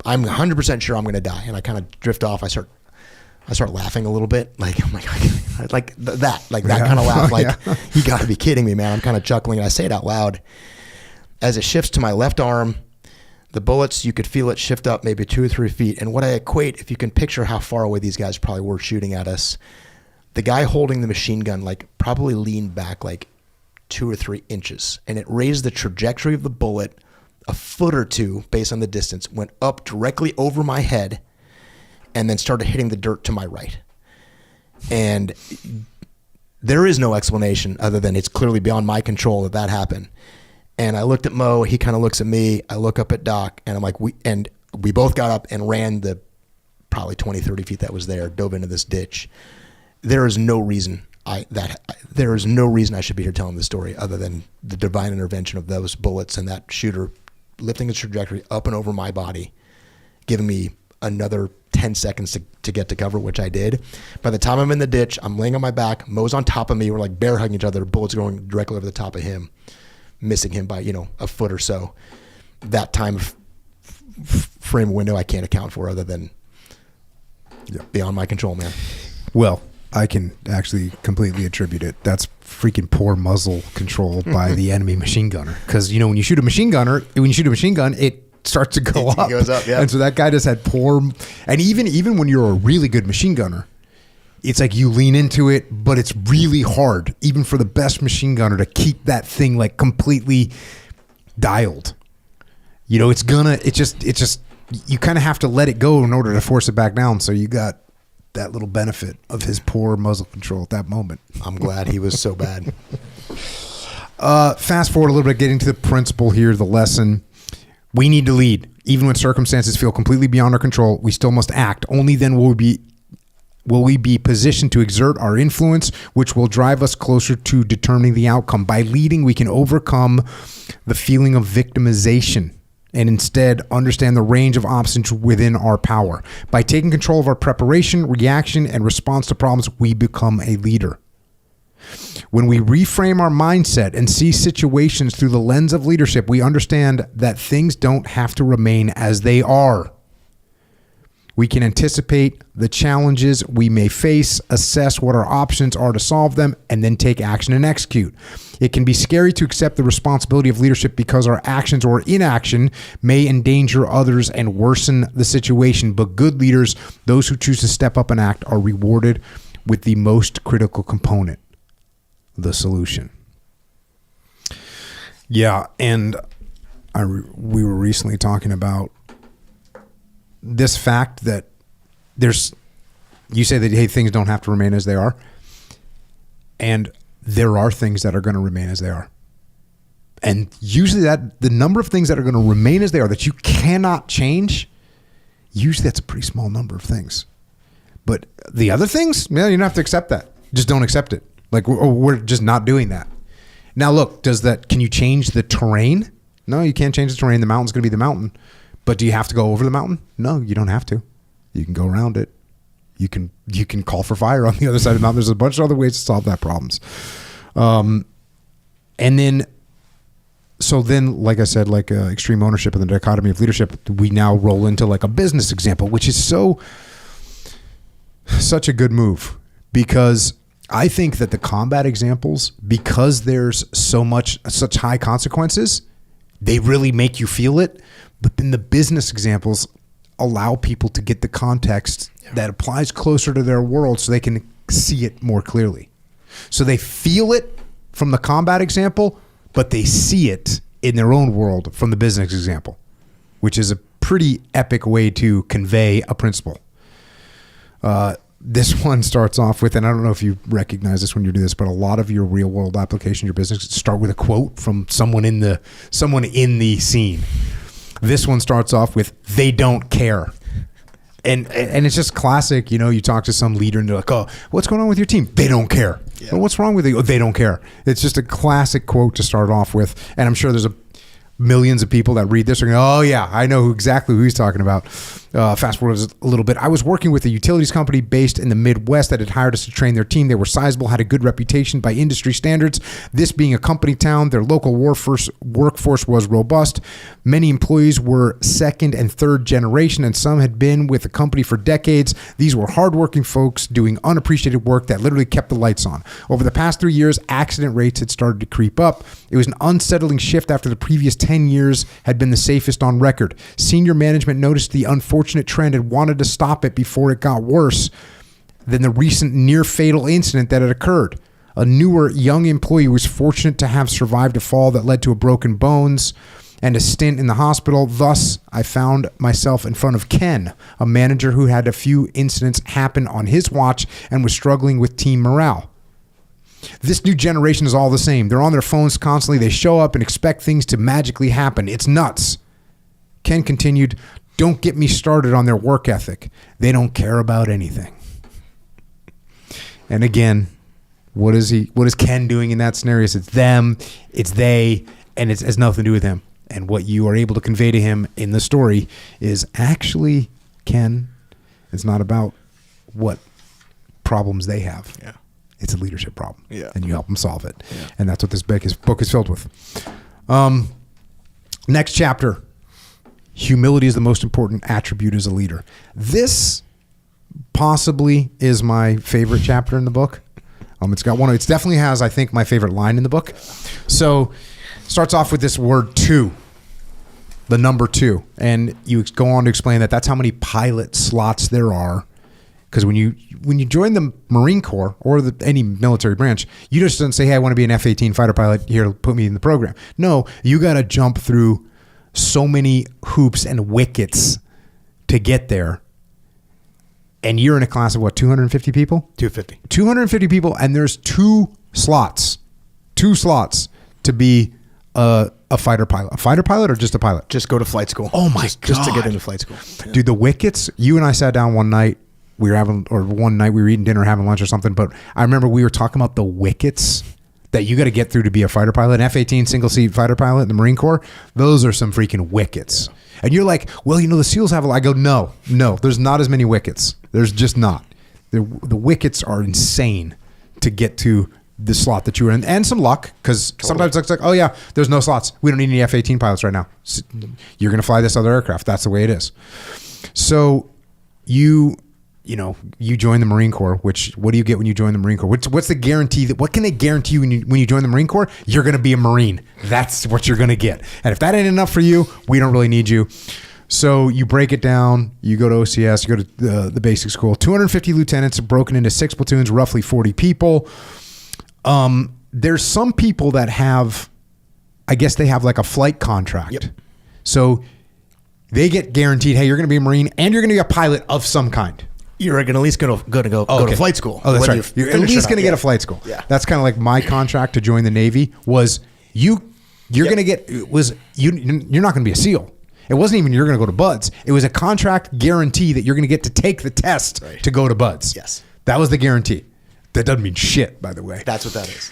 I'm 100% sure I'm going to die. And I kind of drift off. I start laughing a little bit. Like, oh my God, that kind of laugh. Like, you got to be kidding me, man. I'm kind of chuckling, and I say it out loud. As it shifts to my left arm, the bullets, you could feel it shift up maybe 2 or 3 feet. And what I equate, if you can picture how far away these guys probably were shooting at us, the guy holding the machine gun, like, probably leaned back like 2 or 3 inches, and it raised the trajectory of the bullet a foot or two based on the distance, went up directly over my head, and then started hitting the dirt to my right. And there is no explanation other than it's clearly beyond my control that happened. And I looked at Mo, he kind of looks at me, I look up at Doc, and I'm like, we both got up and ran the probably 20, 30 feet that was there, dove into this ditch. There is no reason I should be here telling this story other than the divine intervention of those bullets and that shooter lifting its trajectory up and over my body, giving me another 10 seconds to get to cover, which I did. By the time I'm in the ditch, I'm laying on my back, Mo's on top of me, we're like bear hugging each other, bullets going directly over the top of him, missing him by, a foot or so. That time frame window I can't account for other than beyond my control, man. Well, I can actually completely attribute it. That's freaking poor muzzle control by the enemy machine gunner. Because, when you shoot a machine gun, it starts to go up. It goes up, yeah. And so that guy just had poor... And even when you're a really good machine gunner, it's like you lean into it, but it's really hard, even for the best machine gunner, to keep that thing like completely dialed. It's just you kind of have to let it go in order to force it back down. So you got that little benefit of his poor muzzle control at that moment. I'm glad he was so bad. Fast forward a little bit, getting to the principle here, the lesson. We need to lead. Even when circumstances feel completely beyond our control, we still must act. Only then will we be positioned to exert our influence, which will drive us closer to determining the outcome. By leading, we can overcome the feeling of victimization and instead understand the range of options within our power. By taking control of our preparation, reaction, and response to problems, we become a leader. When we reframe our mindset and see situations through the lens of leadership, we understand that things don't have to remain as they are. We can anticipate the challenges we may face, assess what our options are to solve them, and then take action and execute. It can be scary to accept the responsibility of leadership because our actions or inaction may endanger others and worsen the situation. But good leaders, those who choose to step up and act, are rewarded with the most critical component, the solution. Yeah, and we were recently talking about this fact that you say that, hey, things don't have to remain as they are. And there are things that are going to remain as they are. And usually the number of things that are going to remain as they are that you cannot change, usually that's a pretty small number of things. But the other things, you don't have to accept that. Just don't accept it. Like, we're just not doing that. Now, look, can you change the terrain? No, you can't change the terrain. The mountain's going to be the mountain. But do you have to go over the mountain? No, you don't have to. You can go around it. You can call for fire on the other side of the mountain. There's a bunch of other ways to solve that problems. And then, like I said, like extreme ownership and the dichotomy of leadership, we now roll into like a business example, which is such a good move, because I think that the combat examples, because there's such high consequences, they really make you feel it. But then the business examples allow people to get the context that applies closer to their world so they can see it more clearly. So they feel it from the combat example, but they see it in their own world from the business example, which is a pretty epic way to convey a principle. This one starts off with, and I don't know if you recognize this when you do this, but a lot of your real world application, your business, start with a quote from someone in the scene. This one starts off with, "They don't care." And it's just classic. You talk to some leader and they're like, "Oh, what's going on with your team?" "They don't care." Yeah. "Well, what's wrong with you?" "Oh, they don't care." It's just a classic quote to start off with. And I'm sure there's millions of people that read this are going, oh yeah, I know exactly who he's talking about. Fast forward a little bit. I was working with a utilities company based in the Midwest that had hired us to train their team. They were sizable, had a good reputation by industry standards. This being a company town, their local workforce was robust. Many employees were second and third generation, and some had been with the company for decades. These were hardworking folks doing unappreciated work that literally kept the lights on. Over the past 3 years, accident rates had started to creep up. It was an unsettling shift after the previous 10 years had been the safest on record. Senior management noticed the unfortunate trend and wanted to stop it before it got worse than the recent near-fatal incident that had occurred. A newer young employee was fortunate to have survived a fall that led to a broken bones and a stint in the hospital. Thus, I found myself in front of Ken, a manager who had a few incidents happen on his watch and was struggling with team morale. This new generation is all the same. They're on their phones constantly. They show up and expect things to magically happen. It's nuts. Ken continued, don't get me started on their work ethic. They don't care about anything. And again, what is Ken doing in that scenario? It's them, it's they, and it has nothing to do with him. And what you are able to convey to him in the story is actually, Ken, it's not about what problems they have. Yeah. It's a leadership problem. Yeah. And you help them solve it. Yeah. And that's what this book is filled with. Next chapter. Humility is the most important attribute as a leader. This possibly is my favorite chapter in the book. It definitely has, I think, my favorite line in the book. So starts off with this word 2, the number 2. And you go on to explain that that's how many pilot slots there are. Because when you join the Marine Corps or any military branch, you just don't say, hey, I want to be an F-18 fighter pilot. Here, put me in the program. No, you got to jump through so many hoops and wickets to get there. And you're in a class of what, 250 people? 250. 250 people, and there's two slots to be a fighter pilot. A fighter pilot or just a pilot? Just go to flight school. Oh my God. Just to get into flight school. Yeah. Dude, the wickets, you and I sat down one night, one night we were eating dinner, having lunch or something, but I remember we were talking about the wickets that you got to get through to be a fighter pilot, an F-18 single seat fighter pilot in the Marine Corps. Those are some freaking wickets. Yeah. And you're like, well, the SEALs have I go, no, there's not as many wickets. There's just not. The wickets are insane to get to the slot that you were in, and some luck, because sometimes it's like, oh yeah, there's no slots. We don't need any F-18 pilots right now. You're going to fly this other aircraft. That's the way it is. So you join the Marine Corps, what do you get when you join the Marine Corps? What's the guarantee what can they guarantee you when you join the Marine Corps? You're going to be a Marine. That's what you're going to get. And if that ain't enough for you, we don't really need you. So you break it down, you go to OCS, you go to the basic school, 250 lieutenants broken into 6 platoons, roughly 40 people. There's some people that have, I guess they have like a flight contract. Yep. So they get guaranteed, hey, you're going to be a Marine and you're going to be a pilot of some kind. You're going to at least go to flight school. Oh, that's right. You're at least going to get a flight school. Yeah. That's kind of like my contract to join the Navy was you're going to get, you're not going to be a SEAL. It wasn't even you're going to go to BUDS. It was a contract guarantee that you're going to get to take the test to go to BUDS. Yes. That was the guarantee. That doesn't mean shit, by the way. That's what that is.